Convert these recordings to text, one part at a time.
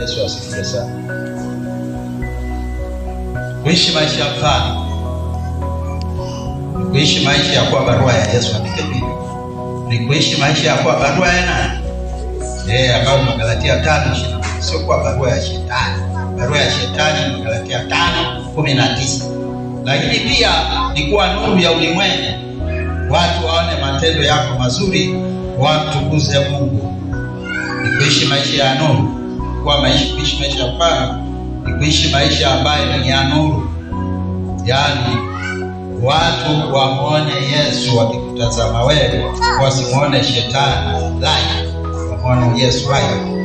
Yesu asifiwe sana. Kuishi maisha ya mfano, kuishi maisha ya kuwa barua ya Yesu katika Biblia. Ni kuishi maisha ya kuwa barua ya nani? Ambayo ni Galatia 5:20. Sio kuwa barua ya shetani. Barua ya shetani ni Galatia 5:19. Lakini pia ni kuwa nuru ya ulimwengu. Watu waone matendo yako mazuri, wamtukuze Mungu. Ni kuishi maisha ya nuru. Kuishi maisha ya mfano ni kuishi maisha ambayo ni ya nuru. Yaani watu wamuone Yesu wakikutazama wewe, wasimuone shetani live, wamuone Yesu live.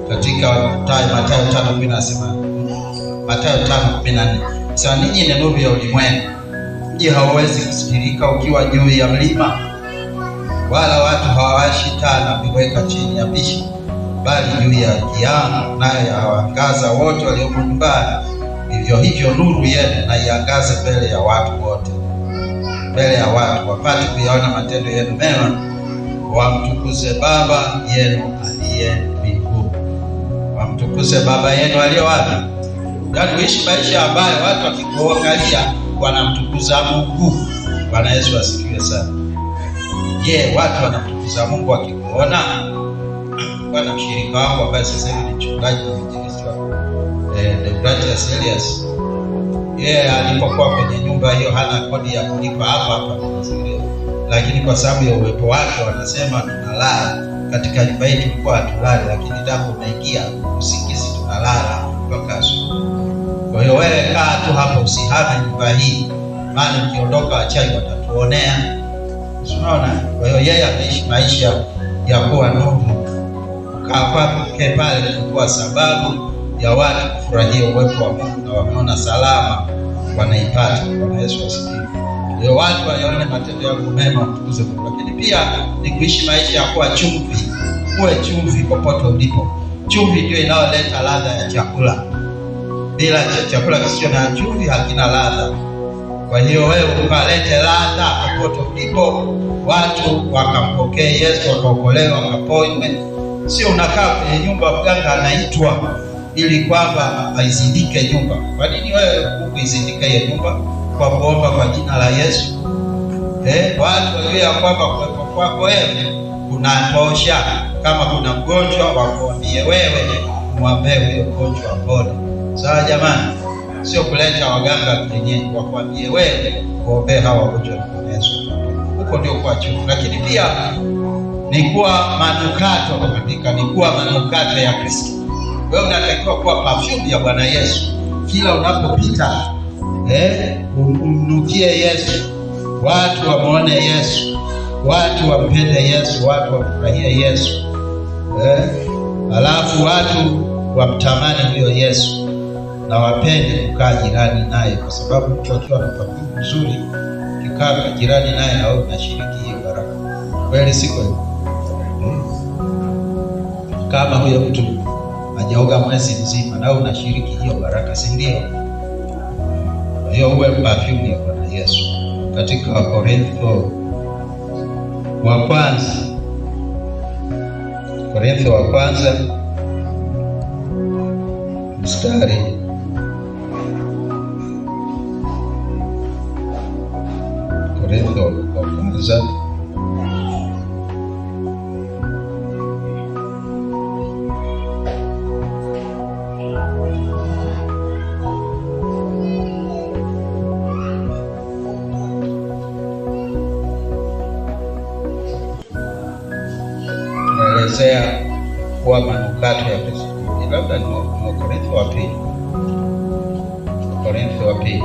Katika Mathayo 5:10 nasema, Mathayo 5:14, sasa ninyi ni nuru ya ulimwengu. Mji hauwezi kusikilika ukiwa juu ya mlima, wala watu hawawashi taa na kuiweka chini ya pishi, bali juu ya kiango, nayo yawaangaza wote waliomo nyumbani. Vivyo hivyo nuru yenu na iangaze mbele ya watu wote, mbele ya watu wapate kuyaona matendo yenu mema, wamtukuze Baba yenu aliye mbinguni. Wamtukuze Baba yenu aliye wapi? Yaani uishi maisha ambayo watu wakikuangalia wanamtukuza Mungu. Bwana Yesu asifiwe sana. Watu wanamtukuza Mungu wakikuona? Bwana mshirika wangu ambaye sasa hivi ni mchungaji wa injilisti Deogratias Elias, alipokuwa kwenye nyumba hiyo hana kodi ya kulipa hapa Tanzania, lakini kwa sababu ya uwepo wake wanasema tunalala katika nyumba hii. Tulikuwa hatulali, lakini ndipo umeingia usingizi, tunalala mpaka asubuhi. Kwa hiyo wewe kaa tu hapo, usihame nyumba hii, maana ukiondoka wachawi watatuonea. Unaona? Kwa hiyo yeye ameishi maisha ya kuwa nuru. Kukaa kwake pale kwa sababu ya watu kufurahia uwepo wa Mungu na wameona salama wanaipata. Bwana Yesu asifiwe. Ndio watu waone matendo yako mema, mtukuze Mungu. Lakini pia ni kuishi maisha ya kuwa chumvi. Uwe chumvi popote ulipo. Chumvi ndio inayoleta ladha ya chakula. Bila chakula kisicho na chumvi hakina ladha. Kwa hiyo wewe ukalete ladha popote ulipo, watu wakampokea Yesu, wakaokolewa, wakaponywe. Sio unakaa kwenye nyumba mganga anaitwa ili kwamba aizindike nyumba. Kwa nini wewe hukuizindika hiyo nyumba? Kwa kuomba kwa jina la Yesu. Watu wajue ya kwamba kuwepo kwako wewe kunatosha. Kama kuna mgonjwa wakuambie wewe, umwambie huyo mgonjwa apone. Sawa jamani? Sio kuleta waganga kienyeji, wakuambie wewe kuombea hawa wagonjwa na Yesu. Huko ndio kwa chungu. Lakini pia ni kuwa manukato katika, ni kuwa manukato ya Kristo. Wewe unatakiwa kuwa perfume ya Bwana Yesu. Kila unapopita umnukie Yesu, watu wamuone Yesu, watu wampende Yesu, watu wafurahie Yesu. Alafu watu wamtamani huyo Yesu na wapende kukaa jirani naye, kwa sababu mtu akiwa na perfume nzuri, kikaa jirani naye na wewe unashiriki hiyo baraka. Kweli si kweli? Kama huyo mtu hajaoga mwezi mzima na wewe unashiriki hiyo baraka, si ndio? Kwa hiyo uwe perfume ya Bwana Yesu. Katika Korintho wa kwanza, Korintho wa kwanza mstari Korintho wa kwanza tunaelezea kuwa manukato ya Kristo. Labda ni Korintho wa pili. Korintho wa pili.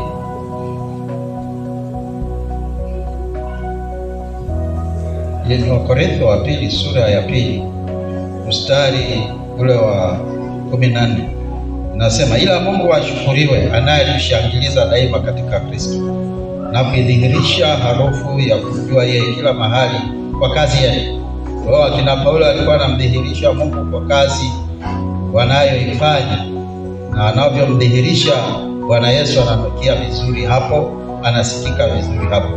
Ni Korintho wa pili sura ya pili mstari ule wa 14. Nasema, ila Mungu ashukuriwe anayetushangiliza daima katika Kristo na kuidhihirisha harufu ya kujua yeye kila mahali kwa kazi yake. Kwa akina Paulo alikuwa anamdhihirisha Mungu kwa kazi wanayoifanya, na anavyomdhihirisha Bwana Yesu ananukia vizuri hapo, anasikika vizuri hapo.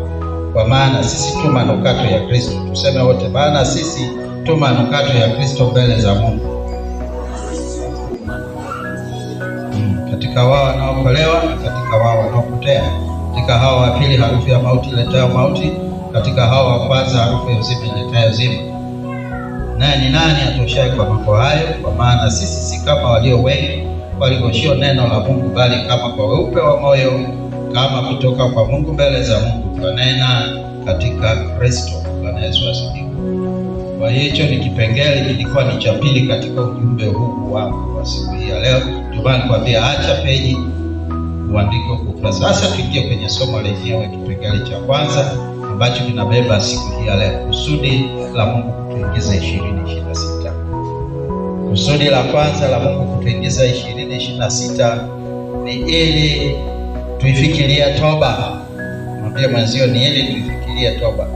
Kwa maana sisi tu manukato ya Kristo. Tuseme wote, maana sisi tu manukato ya Kristo mbele za Mungu. katika wao wanaokolewa na katika wao wanaopotea. Katika hao wa pili harufu ya mauti iletayo mauti, katika hao wa kwanza harufu ya uzima iletayo uzima. Naye ni nani atoshaye kwa mambo hayo? Kwa maana sisi si kama walio wengi walioshio neno la Mungu, bali kama kwa weupe wa moyo, kama kutoka kwa Mungu mbele za Mungu, twanena katika Kristo. Bwana Yesu asifiwe. Kwa hiyo ni kipengele kilikuwa ni cha pili katika ujumbe huu wangu wa siku hii ya leo. Ndio maana nikwambia acha peji uandike huko. Sasa tuingie kwenye somo lenyewe, kipengele cha kwanza ambacho kinabeba siku hii ya leo, kusudi la Mungu kutuingiza 2026. Kusudi la kwanza la Mungu kutuingiza 2026 ni ili tuifikirie toba. Mwambie mwenzio ni ili tuifikirie toba.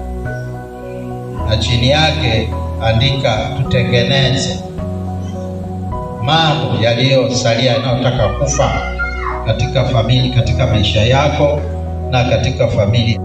Na chini yake andika tutengeneze mambo yaliyosalia yanayotaka kufa katika familia, katika maisha yako na katika familia.